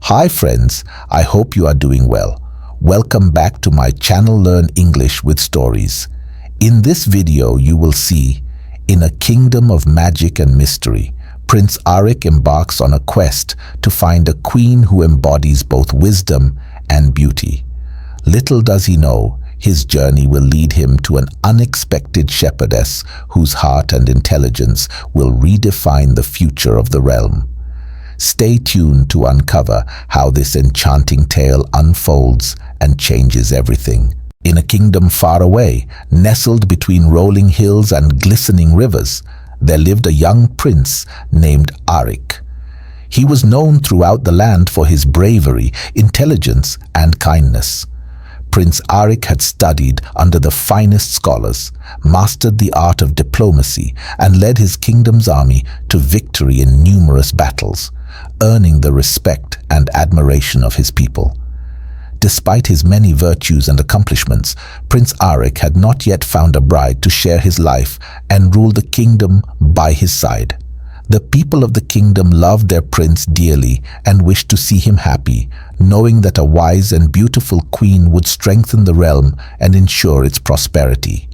Hi friends, I hope you are doing well. Welcome back to my channel Learn English with Stories. In this video you will see, in a kingdom of magic and mystery, Prince Aric embarks on a quest to find a queen who embodies both wisdom and beauty. Little does he know, his journey will lead him to an unexpected shepherdess whose heart and intelligence will redefine the future of the realm. Stay tuned to uncover how this enchanting tale unfolds and changes everything. In a kingdom far away, nestled between rolling hills and glistening rivers, there lived a young prince named Aric. He was known throughout the land for his bravery, intelligence, and kindness. Prince Aric had studied under the finest scholars, mastered the art of diplomacy, and led his kingdom's army to victory in numerous battles, earning the respect and admiration of his people. Despite his many virtues and accomplishments, Prince Aric had not yet found a bride to share his life and rule the kingdom by his side. The people of the kingdom loved their prince dearly and wished to see him happy, knowing that a wise and beautiful queen would strengthen the realm and ensure its prosperity.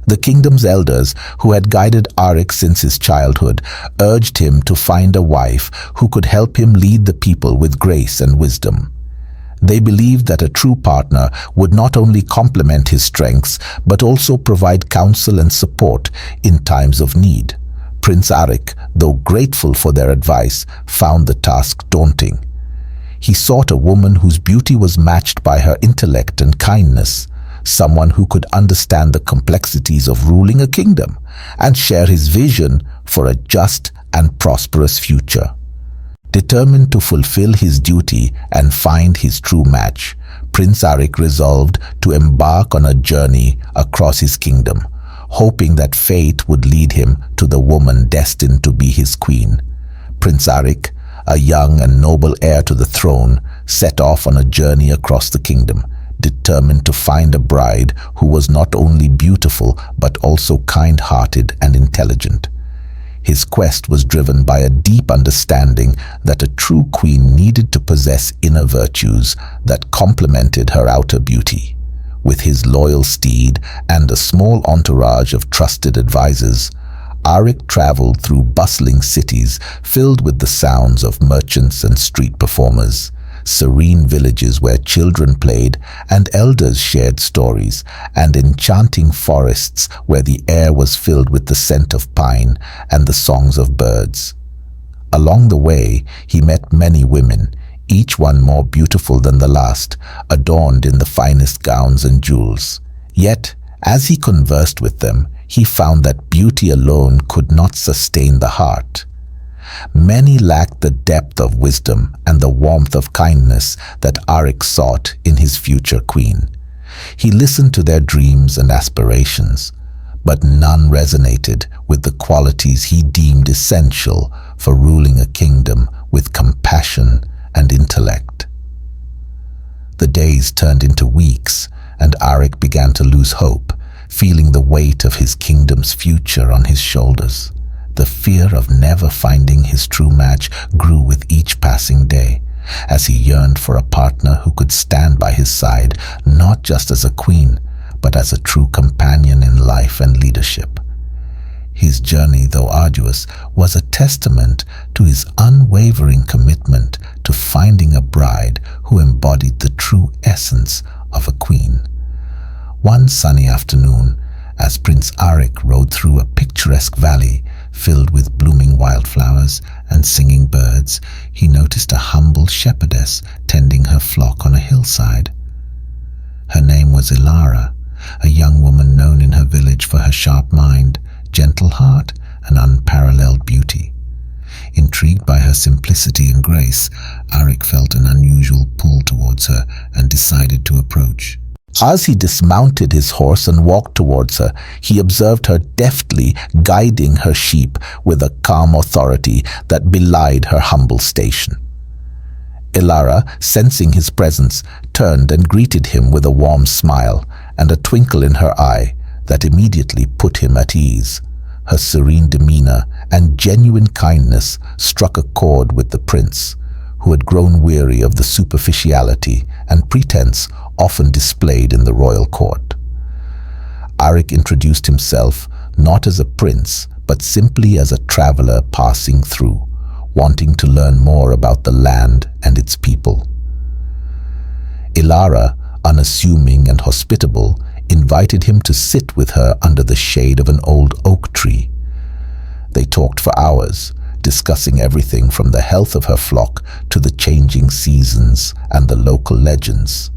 The kingdom's elders, who had guided Aric since his childhood, urged him to find a wife who could help him lead the people with grace and wisdom. They believed that a true partner would not only complement his strengths, but also provide counsel and support in times of need. Prince Aric, though grateful for their advice, found the task daunting. He sought a woman whose beauty was matched by her intellect and kindness, someone who could understand the complexities of ruling a kingdom and share his vision for a just and prosperous future. Determined to fulfill his duty and find his true match, Prince Aric resolved to embark on a journey across his kingdom, hoping that fate would lead him to the woman destined to be his queen. Prince Aric, a young and noble heir to the throne, set off on a journey across the kingdom, determined to find a bride who was not only beautiful but also kind-hearted and intelligent. His quest was driven by a deep understanding that a true queen needed to possess inner virtues that complemented her outer beauty. With his loyal steed and a small entourage of trusted advisors, Aric traveled through bustling cities filled with the sounds of merchants and street performers, serene villages where children played and elders shared stories, and enchanting forests where the air was filled with the scent of pine and the songs of birds. Along the way, he met many women, each one more beautiful than the last, adorned in the finest gowns and jewels. Yet, as he conversed with them, he found that beauty alone could not sustain the heart. Many lacked the depth of wisdom and the warmth of kindness that Aric sought in his future queen. He listened to their dreams and aspirations, but none resonated with the qualities he deemed essential for ruling a kingdom with compassion and intellect. The days turned into weeks, and Aric began to lose hope, feeling the weight of his kingdom's future on his shoulders. The fear of never finding his true match grew with each passing day, as he yearned for a partner who could stand by his side, not just as a queen, but as a true companion in life and leadership. His journey, though arduous, was a testament to his unwavering commitment to finding a bride who embodied the true essence of a queen. One sunny afternoon, as Prince Aric rode through a picturesque valley filled with blooming wildflowers and singing birds, he noticed a humble shepherdess tending her flock on a hillside. Her name was Elara, a young woman known in her village for her sharp mind, gentle heart, and unparalleled beauty. Intrigued by her simplicity and grace, Aric felt an unusual pull towards her and decided to approach. As he dismounted his horse and walked towards her, he observed her deftly guiding her sheep with a calm authority that belied her humble station. Elara, sensing his presence, turned and greeted him with a warm smile and a twinkle in her eye that immediately put him at ease. Her serene demeanor and genuine kindness struck a chord with the prince, who had grown weary of the superficiality and pretense often displayed in the royal court. Aric introduced himself not as a prince, but simply as a traveler passing through, wanting to learn more about the land and its people. Elara, unassuming and hospitable, invited him to sit with her under the shade of an old oak tree. They talked for hours, discussing everything from the health of her flock to the changing seasons and the local legends.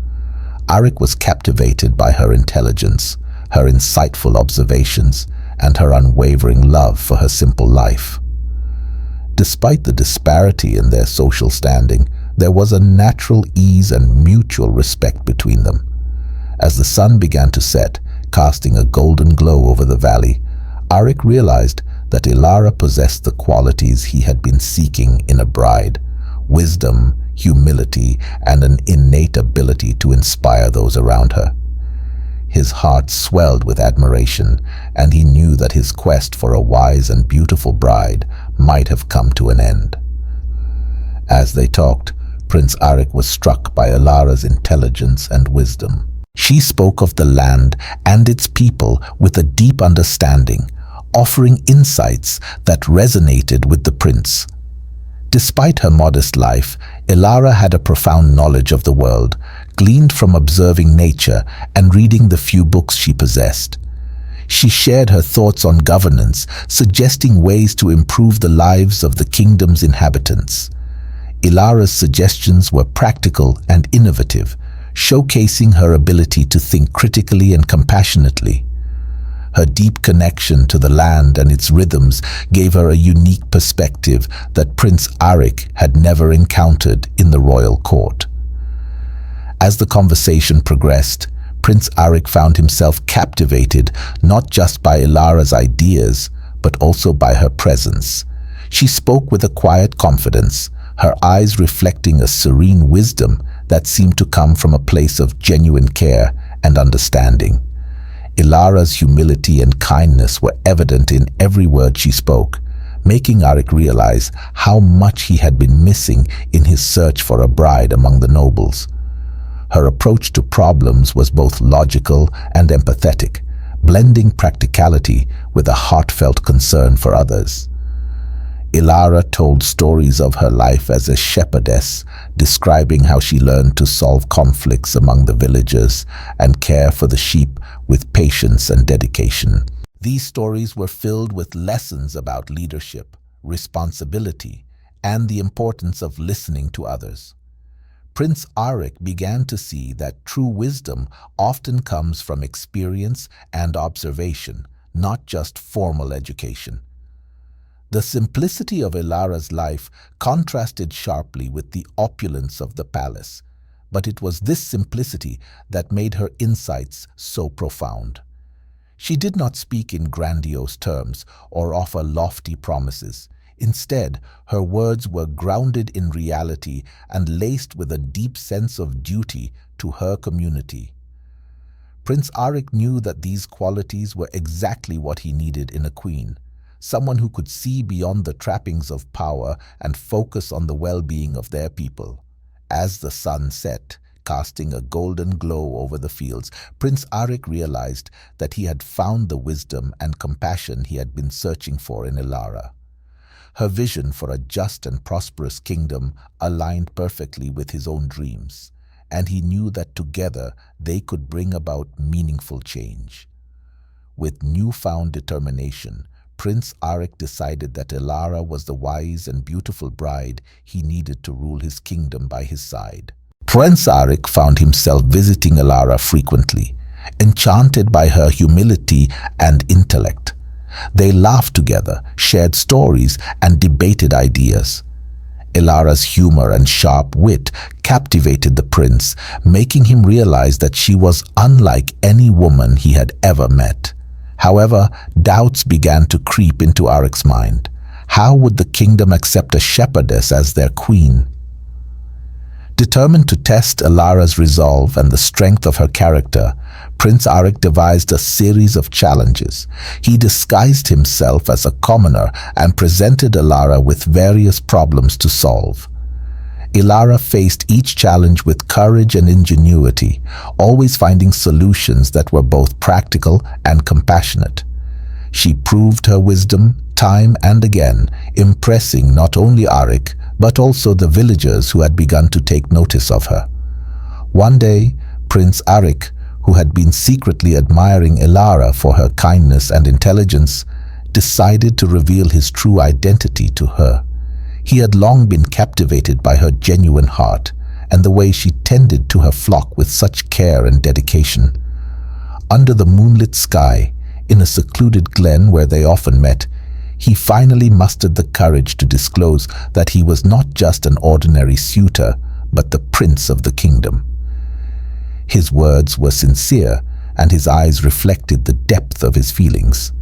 Aric was captivated by her intelligence, her insightful observations, and her unwavering love for her simple life. Despite the disparity in their social standing, there was a natural ease and mutual respect between them. As the sun began to set, casting a golden glow over the valley, Aric realized that Elara possessed the qualities he had been seeking in a bride: wisdom, humility, and an innate ability to inspire those around her. His heart swelled with admiration, and he knew that his quest for a wise and beautiful bride might have come to an end. As they talked, Prince Aric was struck by Elara's intelligence and wisdom. She spoke of the land and its people with a deep understanding, offering insights that resonated with the prince. Despite her modest life, Elara had a profound knowledge of the world, gleaned from observing nature and reading the few books she possessed. She shared her thoughts on governance, suggesting ways to improve the lives of the kingdom's inhabitants. Elara's suggestions were practical and innovative, showcasing her ability to think critically and compassionately. Her deep connection to the land and its rhythms gave her a unique perspective that Prince Aric had never encountered in the royal court. As the conversation progressed, Prince Aric found himself captivated not just by Elara's ideas, but also by her presence. She spoke with a quiet confidence, her eyes reflecting a serene wisdom that seemed to come from a place of genuine care and understanding. Elara's humility and kindness were evident in every word she spoke, making Aric realize how much he had been missing in his search for a bride among the nobles. Her approach to problems was both logical and empathetic, blending practicality with a heartfelt concern for others. Elara told stories of her life as a shepherdess, describing how she learned to solve conflicts among the villagers and care for the sheep with patience and dedication. These stories were filled with lessons about leadership, responsibility, and the importance of listening to others. Prince Aric began to see that true wisdom often comes from experience and observation, not just formal education. The simplicity of Elara's life contrasted sharply with the opulence of the palace, but it was this simplicity that made her insights so profound. She did not speak in grandiose terms or offer lofty promises. Instead, her words were grounded in reality and laced with a deep sense of duty to her community. Prince Aric knew that these qualities were exactly what he needed in a queen. Someone who could see beyond the trappings of power and focus on the well-being of their people. As the sun set, casting a golden glow over the fields, Prince Aric realized that he had found the wisdom and compassion he had been searching for in Elara. Her vision for a just and prosperous kingdom aligned perfectly with his own dreams, and he knew that together they could bring about meaningful change. With newfound determination, Prince Aric decided that Elara was the wise and beautiful bride he needed to rule his kingdom by his side. Prince Aric found himself visiting Elara frequently, enchanted by her humility and intellect. They laughed together, shared stories, and debated ideas. Elara's humor and sharp wit captivated the prince, making him realize that she was unlike any woman he had ever met. However, doubts began to creep into Aric's mind. How would the kingdom accept a shepherdess as their queen? Determined to test Elara's resolve and the strength of her character, Prince Aric devised a series of challenges. He disguised himself as a commoner and presented Elara with various problems to solve. Elara faced each challenge with courage and ingenuity, always finding solutions that were both practical and compassionate. She proved her wisdom time and again, impressing not only Aric, but also the villagers who had begun to take notice of her. One day, Prince Aric, who had been secretly admiring Elara for her kindness and intelligence, decided to reveal his true identity to her. He had long been captivated by her genuine heart and the way she tended to her flock with such care and dedication. Under the moonlit sky, in a secluded glen where they often met, he finally mustered the courage to disclose that he was not just an ordinary suitor, but the prince of the kingdom. His words were sincere, and his eyes reflected the depth of his feelings.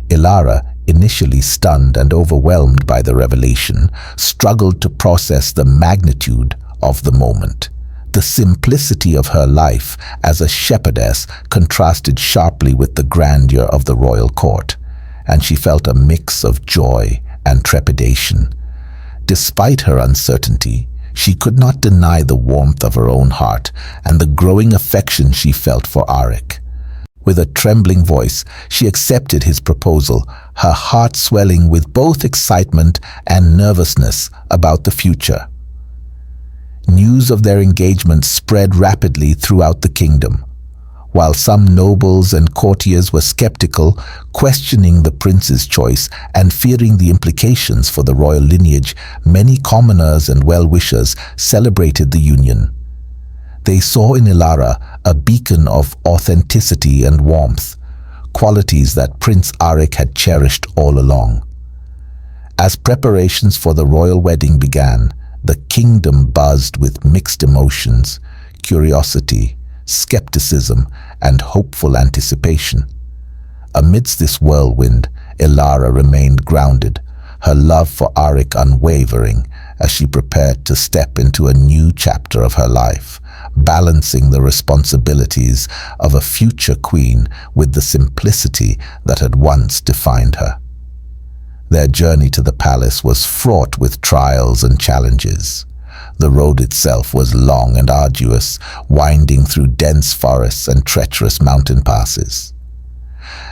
Elara, initially stunned and overwhelmed by the revelation, struggled to process the magnitude of the moment. The simplicity of her life as a shepherdess contrasted sharply with the grandeur of the royal court, and she felt a mix of joy and trepidation. Despite her uncertainty, she could not deny the warmth of her own heart and the growing affection she felt for Aric. With a trembling voice, she accepted his proposal, her heart swelling with both excitement and nervousness about the future. News of their engagement spread rapidly throughout the kingdom. While some nobles and courtiers were skeptical, questioning the prince's choice and fearing the implications for the royal lineage, many commoners and well-wishers celebrated the union. They saw in Elara a beacon of authenticity and warmth, qualities that Prince Aric had cherished all along. As preparations for the royal wedding began, the kingdom buzzed with mixed emotions, curiosity, skepticism, and hopeful anticipation. Amidst this whirlwind, Elara remained grounded, her love for Aric unwavering as she prepared to step into a new chapter of her life, balancing the responsibilities of a future queen with the simplicity that had once defined her. Their journey to the palace was fraught with trials and challenges. The road itself was long and arduous, winding through dense forests and treacherous mountain passes.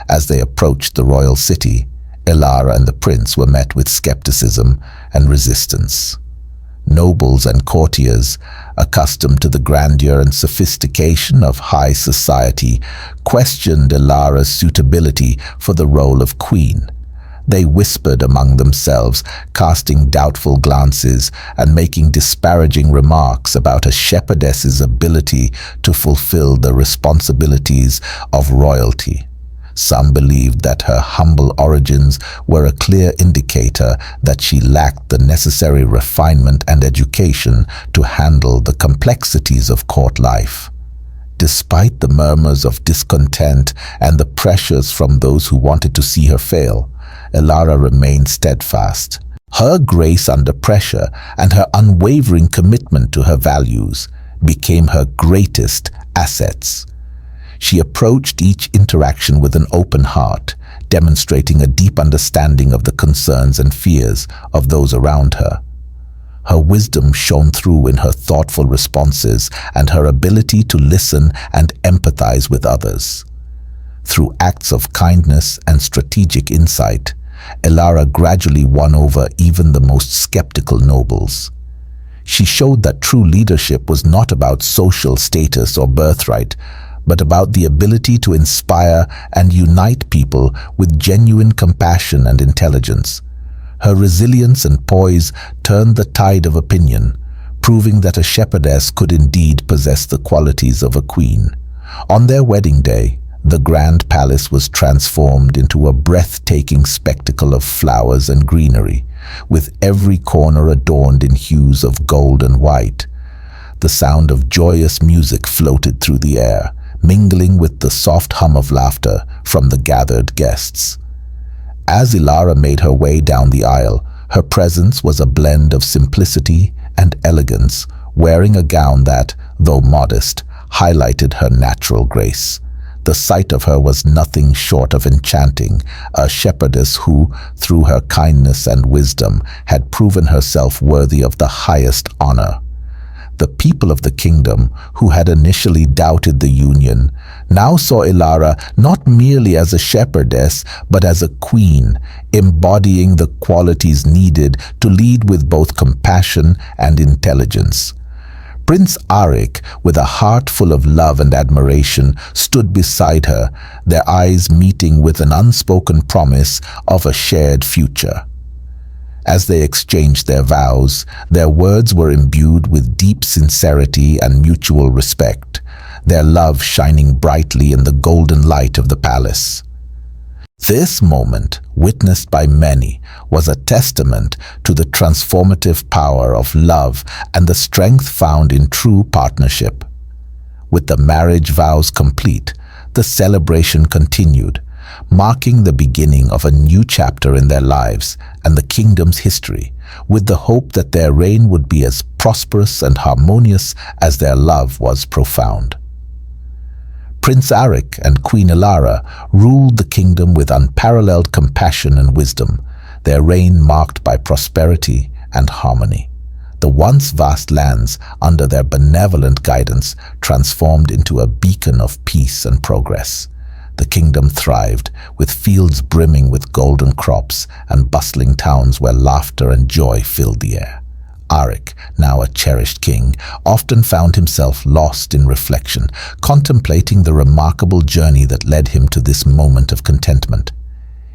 As they approached the royal city, Elara and the prince were met with skepticism and resistance. Nobles and courtiers, accustomed to the grandeur and sophistication of high society, questioned Elara's suitability for the role of queen. They whispered among themselves, casting doubtful glances and making disparaging remarks about a shepherdess's ability to fulfill the responsibilities of royalty. Some believed that her humble origins were a clear indicator that she lacked the necessary refinement and education to handle the complexities of court life. Despite the murmurs of discontent and the pressures from those who wanted to see her fail, Elara remained steadfast. Her grace under pressure and her unwavering commitment to her values became her greatest assets. She approached each interaction with an open heart, demonstrating a deep understanding of the concerns and fears of those around her. Her wisdom shone through in her thoughtful responses and her ability to listen and empathize with others. Through acts of kindness and strategic insight, Elara gradually won over even the most skeptical nobles. She showed that true leadership was not about social status or birthright, but about the ability to inspire and unite people with genuine compassion and intelligence. Her resilience and poise turned the tide of opinion, proving that a shepherdess could indeed possess the qualities of a queen. On their wedding day, the grand palace was transformed into a breathtaking spectacle of flowers and greenery, with every corner adorned in hues of gold and white. The sound of joyous music floated through the air, mingling with the soft hum of laughter from the gathered guests. As Elara made her way down the aisle, her presence was a blend of simplicity and elegance, wearing a gown that, though modest, highlighted her natural grace. The sight of her was nothing short of enchanting, a shepherdess who, through her kindness and wisdom, had proven herself worthy of the highest honor. The people of the kingdom, who had initially doubted the union, now saw Elara not merely as a shepherdess, but as a queen, embodying the qualities needed to lead with both compassion and intelligence. Prince Aric, with a heart full of love and admiration, stood beside her, their eyes meeting with an unspoken promise of a shared future. As they exchanged their vows, their words were imbued with deep sincerity and mutual respect, their love shining brightly in the golden light of the palace. This moment, witnessed by many, was a testament to the transformative power of love and the strength found in true partnership. With the marriage vows complete, the celebration continued, marking the beginning of a new chapter in their lives and the kingdom's history, with the hope that their reign would be as prosperous and harmonious as their love was profound. Prince Aric and Queen Elara ruled the kingdom with unparalleled compassion and wisdom, their reign marked by prosperity and harmony. The once vast lands, under their benevolent guidance, transformed into a beacon of peace and progress. The kingdom thrived, with fields brimming with golden crops and bustling towns where laughter and joy filled the air. Aric, now a cherished king, often found himself lost in reflection, contemplating the remarkable journey that led him to this moment of contentment.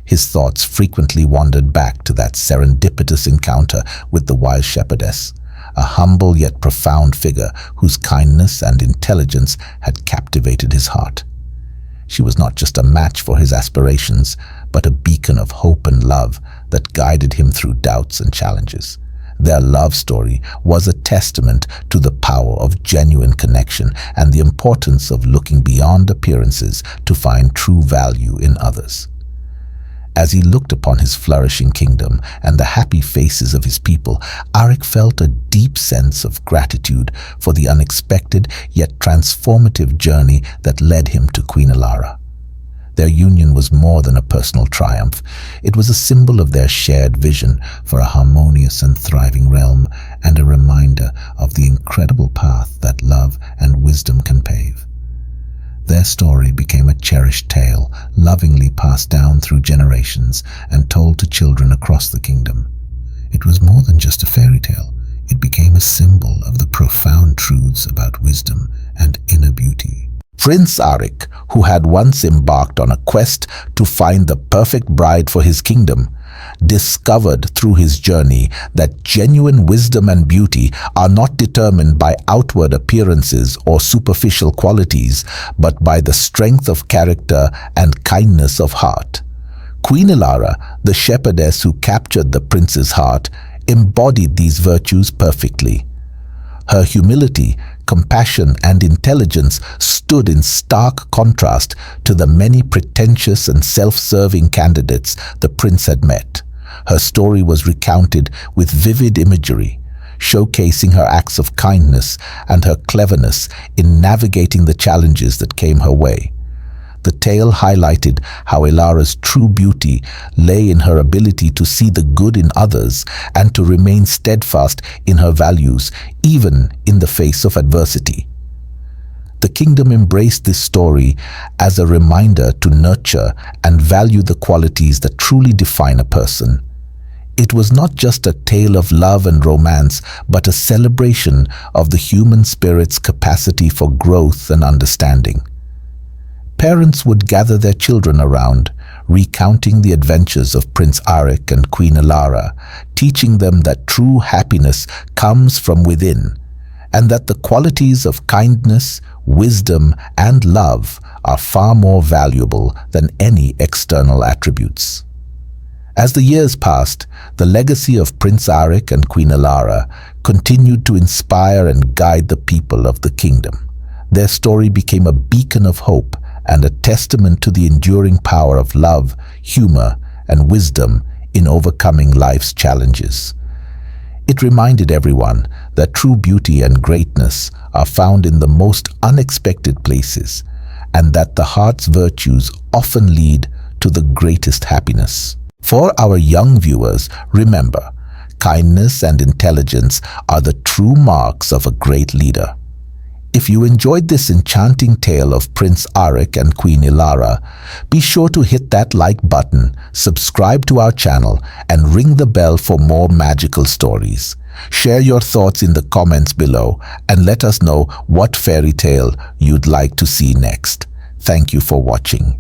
His thoughts frequently wandered back to that serendipitous encounter with the wise shepherdess, a humble yet profound figure whose kindness and intelligence had captivated his heart. She was not just a match for his aspirations, but a beacon of hope and love that guided him through doubts and challenges. Their love story was a testament to the power of genuine connection and the importance of looking beyond appearances to find true value in others. As he looked upon his flourishing kingdom and the happy faces of his people, Aric felt a deep sense of gratitude for the unexpected yet transformative journey that led him to Queen Elara. Their union was more than a personal triumph. It was a symbol of their shared vision for a harmonious and thriving realm, and a reminder of the incredible path that love and wisdom can pave. Their story became a cherished tale, lovingly passed down through generations and told to children across the kingdom. It was more than just a fairy tale. It became a symbol of the profound truths about wisdom and inner beauty. Prince Aric, who had once embarked on a quest to find the perfect bride for his kingdom, discovered through his journey that genuine wisdom and beauty are not determined by outward appearances or superficial qualities, but by the strength of character and kindness of heart. Queen Elara, the shepherdess who captured the prince's heart, embodied these virtues perfectly. Her humility, compassion, and intelligence stood in stark contrast to the many pretentious and self-serving candidates the prince had met. Her story was recounted with vivid imagery, showcasing her acts of kindness and her cleverness in navigating the challenges that came her way. The tale highlighted how Elara's true beauty lay in her ability to see the good in others and to remain steadfast in her values, even in the face of adversity. The kingdom embraced this story as a reminder to nurture and value the qualities that truly define a person. It was not just a tale of love and romance, but a celebration of the human spirit's capacity for growth and understanding. Parents would gather their children around, recounting the adventures of Prince Aric and Queen Elara, teaching them that true happiness comes from within, and that the qualities of kindness, wisdom, and love are far more valuable than any external attributes. As the years passed, the legacy of Prince Aric and Queen Elara continued to inspire and guide the people of the kingdom. Their story became a beacon of hope and a testament to the enduring power of love, humor, and wisdom in overcoming life's challenges. It reminded everyone that true beauty and greatness are found in the most unexpected places, and that the heart's virtues often lead to the greatest happiness. For our young viewers, remember, kindness and intelligence are the true marks of a great leader. If you enjoyed this enchanting tale of Prince Aric and Queen Elara, be sure to hit that like button, subscribe to our channel, and ring the bell for more magical stories. Share your thoughts in the comments below and let us know what fairy tale you'd like to see next. Thank you for watching.